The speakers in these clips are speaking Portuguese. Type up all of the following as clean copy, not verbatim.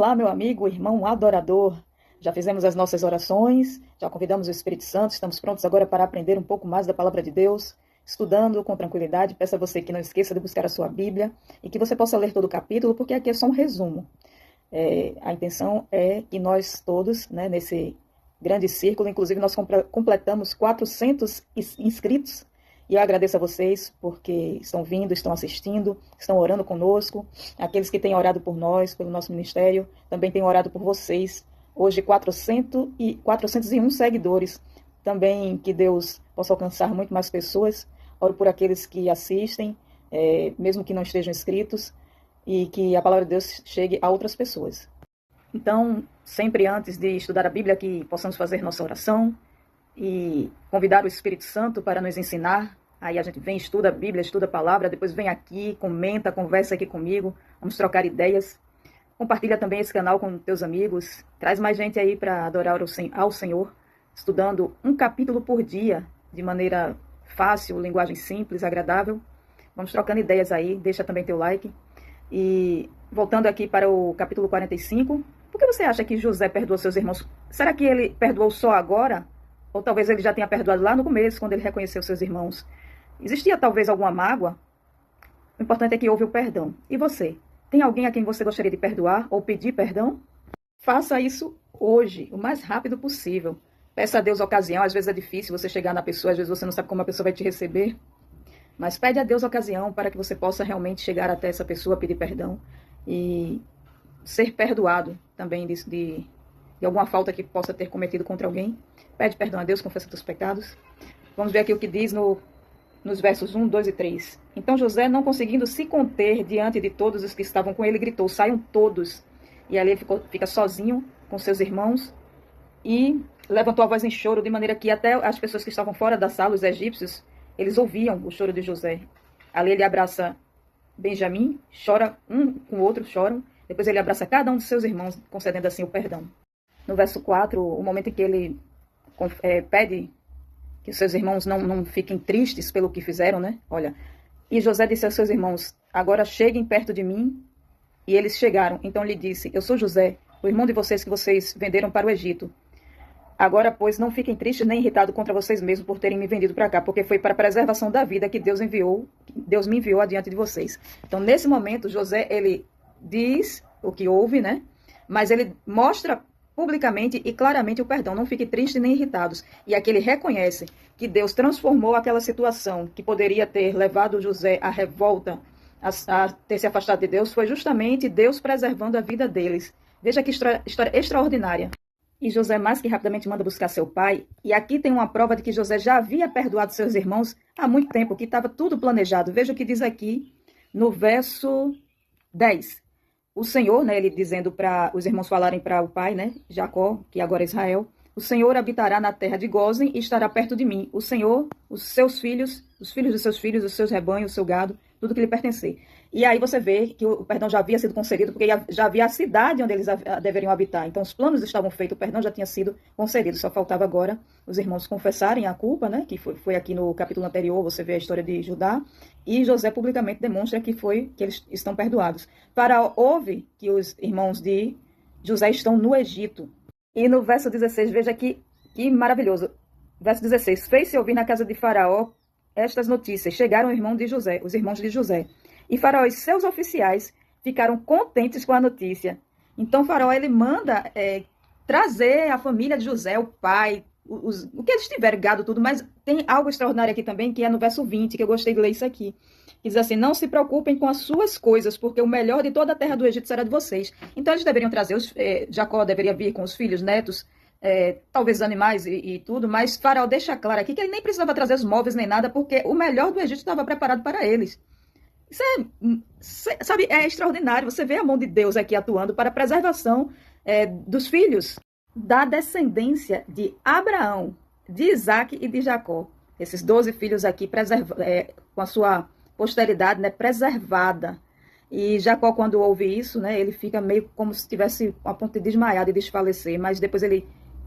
Olá, meu amigo, irmão adorador. Já fizemos as nossas orações, já convidamos o Espírito Santo, estamos prontos agora para aprender um pouco mais da palavra de Deus, estudando com tranquilidade. Peço a você que não esqueça de buscar a sua Bíblia e que você possa ler todo o capítulo, porque aqui é só um resumo. A intenção é que nós todos, né, nesse grande círculo, inclusive nós completamos 400 inscritos, e eu agradeço a vocês porque estão vindo, estão assistindo, estão orando conosco. Aqueles que têm orado por nós, pelo nosso ministério, também têm orado por vocês. Hoje 401 seguidores. Também que Deus possa alcançar muito mais pessoas. Oro por aqueles que assistem, mesmo que não estejam inscritos, e que a palavra de Deus chegue a outras pessoas. Então, sempre antes de estudar a Bíblia, que possamos fazer nossa oração e convidar o Espírito Santo para nos ensinar. Aí a gente vem, estuda a Bíblia, estuda a palavra, depois vem aqui, comenta, conversa aqui comigo, vamos trocar ideias. Compartilha também esse canal com teus amigos, traz mais gente aí para adorar ao Senhor, estudando um capítulo por dia, de maneira fácil, linguagem simples, agradável. Vamos trocando ideias aí, deixa também teu like. E voltando aqui para o capítulo 45, por que você acha que José perdoou seus irmãos? Será que ele perdoou só agora? Ou talvez ele já tenha perdoado lá no começo, quando ele reconheceu seus irmãos. Existia talvez alguma mágoa? O importante é que houve o perdão. E você? Tem alguém a quem você gostaria de perdoar ou pedir perdão? Faça isso hoje, o mais rápido possível. Peça a Deus a ocasião. Às vezes é difícil você chegar na pessoa, às vezes você não sabe como a pessoa vai te receber. Mas pede a Deus a ocasião para que você possa realmente chegar até essa pessoa, pedir perdão e ser perdoado também de alguma falta que possa ter cometido contra alguém. Pede perdão a Deus, confessa teus pecados. Vamos ver aqui o que diz nos versos 1, 2 e 3. Então José, não conseguindo se conter diante de todos os que estavam com ele, gritou, saiam todos. E ali ele fica sozinho com seus irmãos e levantou a voz em choro, de maneira que até as pessoas que estavam fora da sala, os egípcios, eles ouviam o choro de José. Ali ele abraça Benjamim, chora, um com o outro choram. Depois ele abraça cada um dos seus irmãos, concedendo assim o perdão. No verso 4, o momento em que ele pede que os seus irmãos não fiquem tristes pelo que fizeram, né? Olha, e José disse aos seus irmãos, agora cheguem perto de mim. E eles chegaram. Então lhe disse, eu sou José, o irmão de vocês que vocês venderam para o Egito. Agora, pois, não fiquem tristes nem irritados contra vocês mesmos por terem me vendido para cá, porque foi para a preservação da vida que Deus me enviou adiante de vocês. Então, nesse momento, José, ele diz o que houve, né? Mas ele mostra publicamente e claramente o perdão. Não fiquem tristes nem irritados. E aqui ele reconhece que Deus transformou aquela situação que poderia ter levado José à revolta, a ter se afastado de Deus, foi justamente Deus preservando a vida deles. Veja que história extraordinária. E José mais que rapidamente manda buscar seu pai. E aqui tem uma prova de que José já havia perdoado seus irmãos há muito tempo, que estava tudo planejado. Veja o que diz aqui no verso 10. O Senhor, né, ele dizendo para os irmãos falarem para o pai, né, Jacó, que agora é Israel, o Senhor habitará na terra de Gósen e estará perto de mim. O Senhor, os seus filhos, os filhos dos seus filhos, os seus rebanhos, o seu gado, tudo que lhe pertencer. E aí você vê que o perdão já havia sido concedido, porque já havia a cidade onde eles deveriam habitar. Então os planos estavam feitos, o perdão já tinha sido concedido. Só faltava agora os irmãos confessarem a culpa, né? Que foi aqui no capítulo anterior, você vê a história de Judá. E José publicamente demonstra que eles estão perdoados. Faraó ouve que os irmãos de José estão no Egito. E no verso 16, veja que maravilhoso. Verso 16, fez-se ouvir na casa de Faraó estas notícias. Chegaram os irmãos de José. E Faraó e seus oficiais ficaram contentes com a notícia. Então Faraó ele manda trazer a família de José, o pai, o que eles tiverem, gado, tudo. Mas tem algo extraordinário aqui também, que é no verso 20, que eu gostei de ler isso aqui. Que diz assim, não se preocupem com as suas coisas, porque o melhor de toda a terra do Egito será de vocês. Então eles deveriam trazer, Jacó deveria vir com os filhos, netos, talvez os animais e tudo, mas Faraó deixa claro aqui que ele nem precisava trazer os móveis nem nada, porque o melhor do Egito estava preparado para eles. Isso sabe, é extraordinário. Você vê a mão de Deus aqui atuando para a preservação dos filhos, da descendência de Abraão, de Isaac e de Jacó. Esses 12 filhos aqui com a sua posteridade, né, preservada. E Jacó, quando ouve isso, né, ele fica meio como se estivesse a ponto de desmaiar, de desfalecer. Mas depois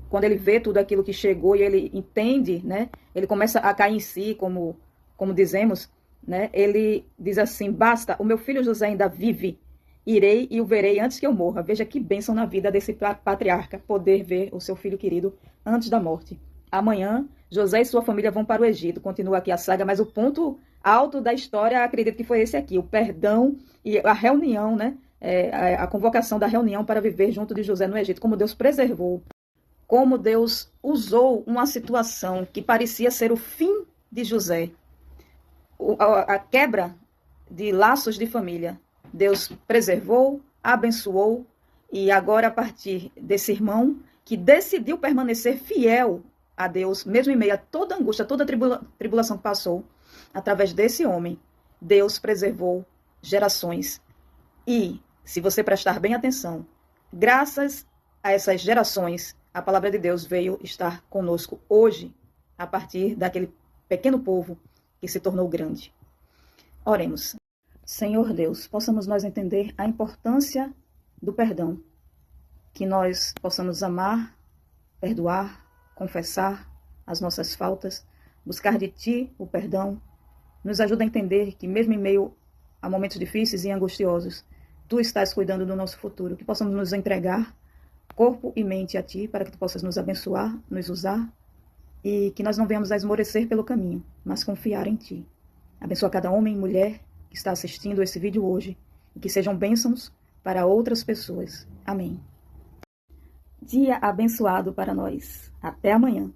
quando ele vê tudo aquilo que chegou e ele entende, né, ele começa a cair em si, como dizemos, né, ele diz assim, basta, o meu filho José ainda vive, Irei e o verei antes que eu morra. Veja que bênção na vida desse patriarca, poder ver o seu filho querido antes da morte. Amanhã, José e sua família vão para o Egito. Continua aqui a saga, mas o ponto alto da história, acredito que foi esse aqui, o perdão e a reunião, né? A convocação da reunião para viver junto de José no Egito, como Deus preservou, como Deus usou uma situação que parecia ser o fim de José, a quebra de laços de família. Deus preservou, abençoou, e agora, a partir desse irmão que decidiu permanecer fiel a Deus, mesmo em meio a toda angústia, toda tribulação que passou, através desse homem, Deus preservou gerações. E, se você prestar bem atenção, graças a essas gerações, a palavra de Deus veio estar conosco hoje, a partir daquele pequeno povo que se tornou grande. Oremos. Senhor Deus, possamos nós entender a importância do perdão, que nós possamos amar, perdoar, confessar as nossas faltas, buscar de Ti o perdão, nos ajuda a entender que mesmo em meio a momentos difíceis e angustiosos, Tu estás cuidando do nosso futuro, que possamos nos entregar, corpo e mente a Ti, para que Tu possas nos abençoar, nos usar, e que nós não venhamos a esmorecer pelo caminho, mas confiar em Ti. Abençoa cada homem e mulher que está assistindo esse vídeo hoje, e que sejam bênçãos para outras pessoas. Amém. Dia abençoado para nós. Até amanhã.